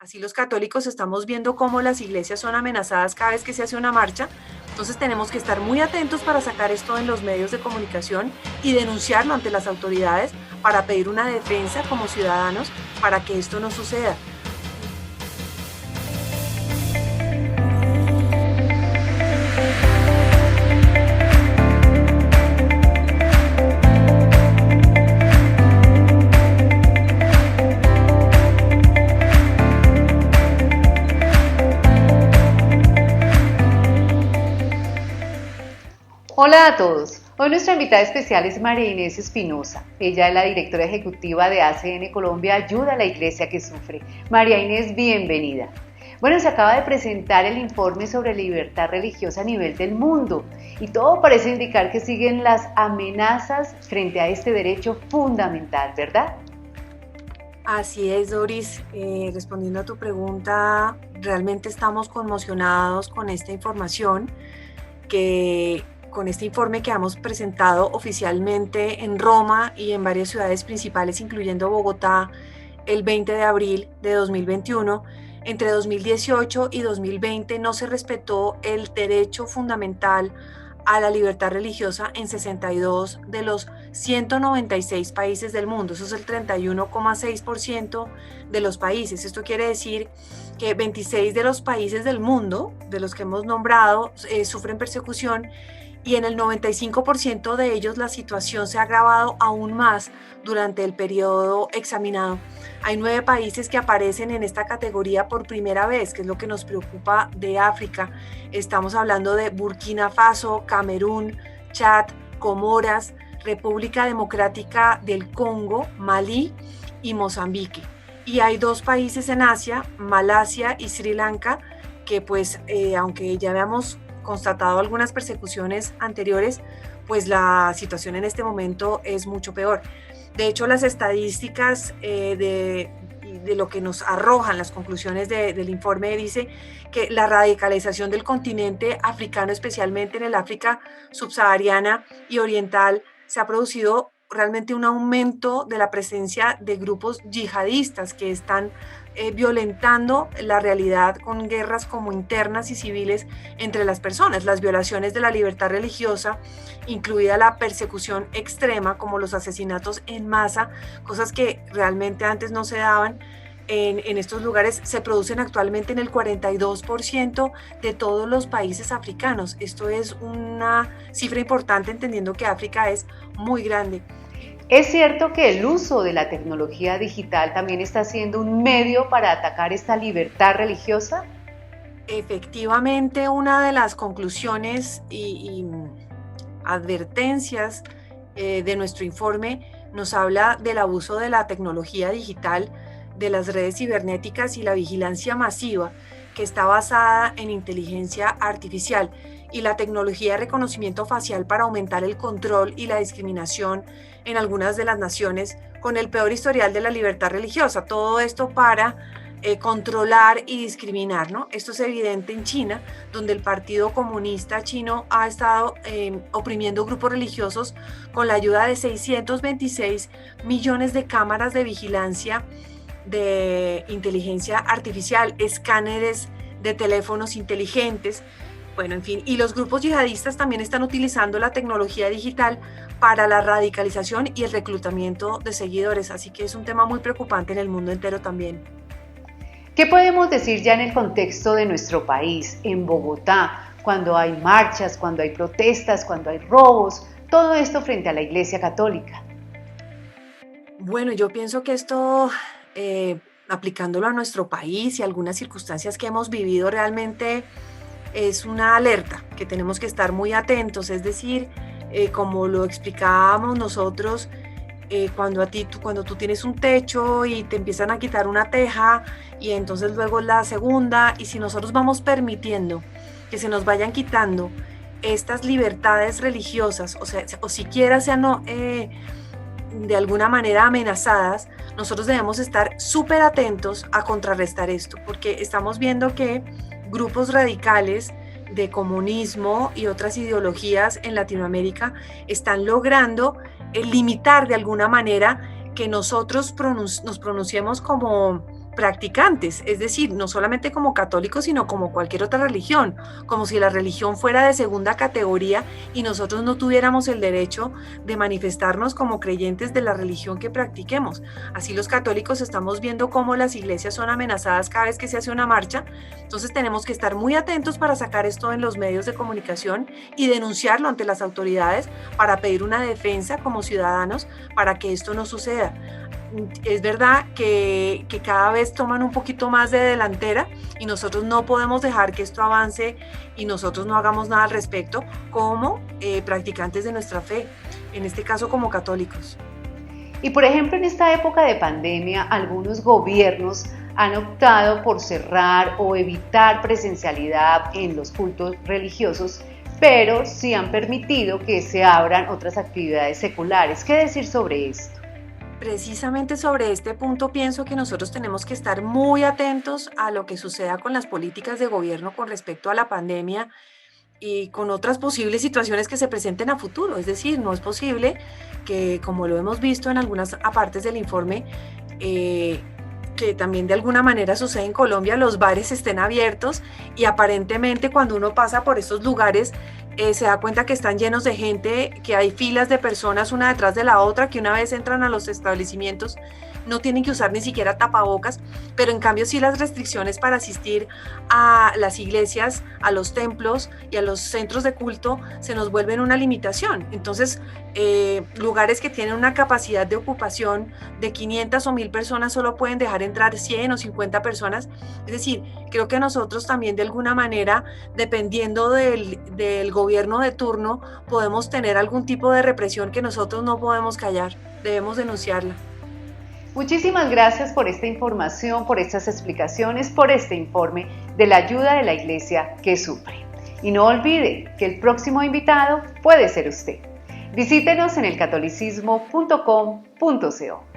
Así los católicos estamos viendo cómo las iglesias son amenazadas cada vez que se hace una marcha. Entonces tenemos que estar muy atentos para sacar esto en los medios de comunicación y denunciarlo ante las autoridades para pedir una defensa como ciudadanos para que esto no suceda. Hola a todos. Hoy nuestra invitada especial es María Inés Espinosa. Ella es la directora ejecutiva de ACN Colombia, Ayuda a la Iglesia que Sufre. María Inés, bienvenida. Bueno, se acaba de presentar el informe sobre libertad religiosa a nivel del mundo y todo parece indicar que siguen las amenazas frente a este derecho fundamental, ¿verdad? Así es, Doris. Respondiendo a tu pregunta, realmente estamos conmocionados con esta información con este informe que hemos presentado oficialmente en Roma y en varias ciudades principales, incluyendo Bogotá, el 20 de abril de 2021. Entre 2018 y 2020 no se respetó el derecho fundamental a la libertad religiosa en 62 de los 196 países del mundo. Eso es el 31,6% de los países. Esto quiere decir que 26 de los países del mundo, de los que hemos nombrado, sufren persecución, y en el 95% de ellos la situación se ha agravado aún más durante el periodo examinado. Hay 9 países que aparecen en esta categoría por primera vez, que es lo que nos preocupa de África. Estamos hablando de Burkina Faso, Camerún, Chad, Comoras, República Democrática del Congo, Malí y Mozambique. Y hay 2 países en Asia, Malasia y Sri Lanka, que aunque ya habíamos constatado algunas persecuciones anteriores, pues la situación en este momento es mucho peor. De hecho, las estadísticas de lo que nos arrojan las conclusiones del informe dice que la radicalización del continente africano, especialmente en el África subsahariana y oriental, se ha producido realmente un aumento de la presencia de grupos yihadistas que están violentando la realidad con guerras como internas y civiles entre las personas, las violaciones de la libertad religiosa, incluida la persecución extrema como los asesinatos en masa, cosas que realmente antes no se daban. En estos lugares se producen actualmente en el 42% de todos los países africanos. Esto es una cifra importante, entendiendo que África es muy grande. ¿Es cierto que el uso de la tecnología digital también está siendo un medio para atacar esta libertad religiosa? Efectivamente, una de las conclusiones y advertencias de nuestro informe nos habla del abuso de la tecnología digital, de las redes cibernéticas y la vigilancia masiva que está basada en inteligencia artificial y la tecnología de reconocimiento facial para aumentar el control y la discriminación en algunas de las naciones con el peor historial de la libertad religiosa. Todo esto para controlar y discriminar, ¿no? Esto es evidente en China, donde el Partido Comunista Chino ha estado oprimiendo grupos religiosos con la ayuda de 626 millones de cámaras de vigilancia de inteligencia artificial, escáneres de teléfonos inteligentes. Bueno, en fin, y los grupos yihadistas también están utilizando la tecnología digital para la radicalización y el reclutamiento de seguidores, así que es un tema muy preocupante en el mundo entero también. ¿Qué podemos decir ya en el contexto de nuestro país, en Bogotá, cuando hay marchas, cuando hay protestas, cuando hay robos, todo esto frente a la Iglesia Católica? Bueno, yo pienso que esto, aplicándolo a nuestro país y algunas circunstancias que hemos vivido, realmente es una alerta que tenemos que estar muy atentos. Es decir, como lo explicábamos nosotros, cuando tú tienes un techo y te empiezan a quitar una teja y entonces luego la segunda, y si nosotros vamos permitiendo que se nos vayan quitando estas libertades religiosas, o siquiera sean de alguna manera amenazadas, nosotros debemos estar súper atentos a contrarrestar esto, porque estamos viendo que grupos radicales de comunismo y otras ideologías en Latinoamérica están logrando limitar de alguna manera que nosotros nos pronunciemos como practicantes, es decir, no solamente como católicos, sino como cualquier otra religión, como si la religión fuera de segunda categoría y nosotros no tuviéramos el derecho de manifestarnos como creyentes de la religión que practiquemos. Así los católicos estamos viendo cómo las iglesias son amenazadas cada vez que se hace una marcha, entonces tenemos que estar muy atentos para sacar esto en los medios de comunicación y denunciarlo ante las autoridades para pedir una defensa como ciudadanos para que esto no suceda. Es verdad que cada vez toman un poquito más de delantera y nosotros no podemos dejar que esto avance y nosotros no hagamos nada al respecto como practicantes de nuestra fe, en este caso como católicos. Y por ejemplo, en esta época de pandemia, algunos gobiernos han optado por cerrar o evitar presencialidad en los cultos religiosos, pero sí han permitido que se abran otras actividades seculares. ¿Qué decir sobre esto? Precisamente sobre este punto pienso que nosotros tenemos que estar muy atentos a lo que suceda con las políticas de gobierno con respecto a la pandemia y con otras posibles situaciones que se presenten a futuro. Es decir, no es posible que, como lo hemos visto en algunas partes del informe, que también de alguna manera sucede en Colombia, los bares estén abiertos y aparentemente cuando uno pasa por estos lugares se da cuenta que están llenos de gente, que hay filas de personas una detrás de la otra, que una vez entran a los establecimientos no tienen que usar ni siquiera tapabocas, pero en cambio sí las restricciones para asistir a las iglesias, a los templos y a los centros de culto se nos vuelven una limitación. Entonces, lugares que tienen una capacidad de ocupación de 500 o 1000 personas solo pueden dejar entrar 100 o 50 personas. Es decir, creo que nosotros también de alguna manera, dependiendo del gobierno de turno, podemos tener algún tipo de represión que nosotros no podemos callar, debemos denunciarla. Muchísimas gracias por esta información, por estas explicaciones, por este informe de la ayuda de la Iglesia que sufre. Y no olvide que el próximo invitado puede ser usted. Visítenos en elcatolicismo.com.co.